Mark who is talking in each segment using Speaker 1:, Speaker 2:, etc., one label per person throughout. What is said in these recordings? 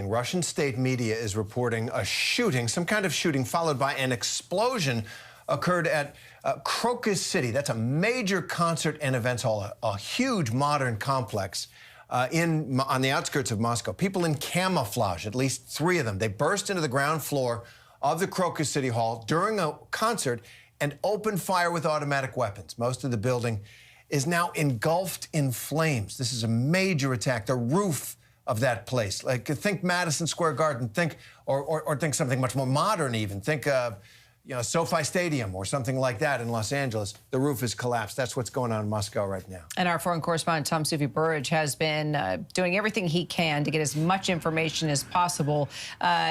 Speaker 1: Russian state media is reporting a shooting, some kind of shooting, followed by an explosion occurred at Crocus City. That's a major concert and events hall, a huge modern complex on the outskirts of Moscow. People in camouflage, at least 3 of them, they burst into the ground floor of the Crocus City Hall during a concert and opened fire with automatic weapons. Most of the building is now engulfed in flames. This is a major attack. The roof of that place, like think Madison Square Garden, think or think something much more modern even. Think SoFi Stadium or something like that in Los Angeles. The roof has collapsed. That's what's going on in Moscow right now.
Speaker 2: And our foreign correspondent, Tom Soufi-Burridge, has been doing everything he can to get as much information as possible.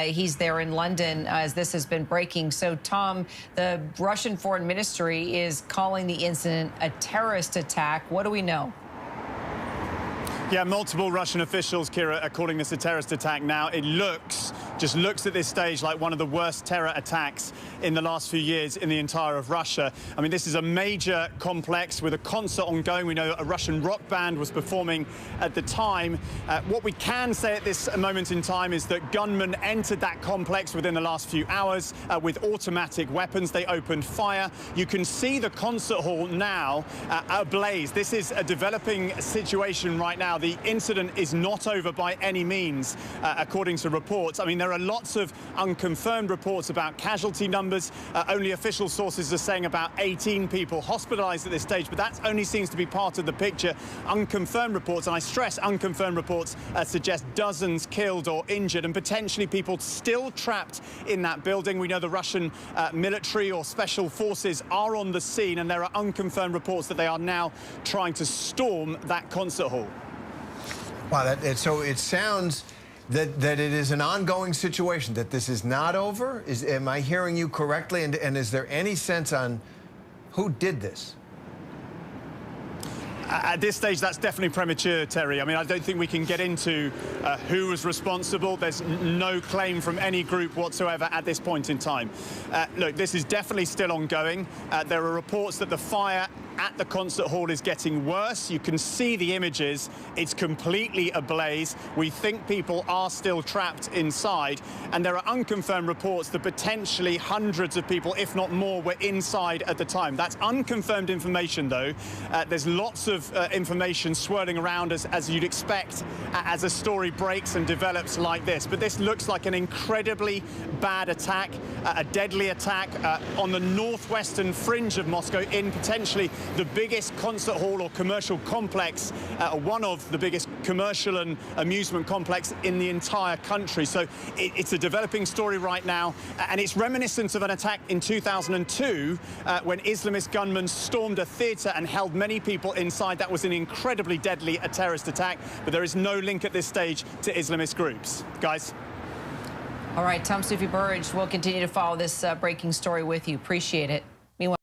Speaker 2: He's there in London as this has been breaking. So, Tom, the Russian Foreign Ministry is calling the incident a terrorist attack. What do we know?
Speaker 3: Yeah, multiple Russian officials, Kira, are calling this a terrorist attack now. It just looks at this stage like one of the worst terror attacks in the last few years in the entire of Russia. I mean, this is a major complex with a concert ongoing. We know a Russian rock band was performing at the time. What we can say at this moment in time is that gunmen entered that complex within the last few hours with automatic weapons. They opened fire. You can see the concert hall now ablaze. This is a developing situation right now. The incident is not over by any means, according to reports. I mean, there are lots of unconfirmed reports about casualty numbers. Only official sources are saying about 18 people hospitalized at this stage, but that only seems to be part of the picture. Unconfirmed reports, and I stress unconfirmed reports, suggest dozens killed or injured and potentially people still trapped in that building. We know the Russian military or special forces are on the scene, and there are unconfirmed reports that they are now trying to storm that concert hall.
Speaker 1: Wow, so it sounds that it is an ongoing situation, that this is not over? Am I hearing you correctly? And is there any sense on who did this?
Speaker 3: At this stage, that's definitely premature, Terry. I mean, I don't think we can get into who was responsible. There's no claim from any group whatsoever at this point in time. Look, this is definitely still ongoing. There are reports that the fire at the concert hall is getting worse. You can see the images. It's completely ablaze. We think people are still trapped inside. And there are unconfirmed reports that potentially hundreds of people, if not more, were inside at the time. That's unconfirmed information, though. There's lots of information swirling around as you'd expect as a story breaks and develops like this. But this looks like an incredibly bad attack, a deadly attack on the northwestern fringe of Moscow, in potentially the biggest concert hall or commercial complex, one of the biggest commercial and amusement complex in the entire country. So it's a developing story right now, and it's reminiscent of an attack in 2002 when Islamist gunmen stormed a theatre and held many people inside. That was an incredibly deadly terrorist attack, but there is no link at this stage to Islamist groups. Guys.
Speaker 2: All right, Tom Soufi-Burridge, we'll continue to follow this breaking story with you. Appreciate it.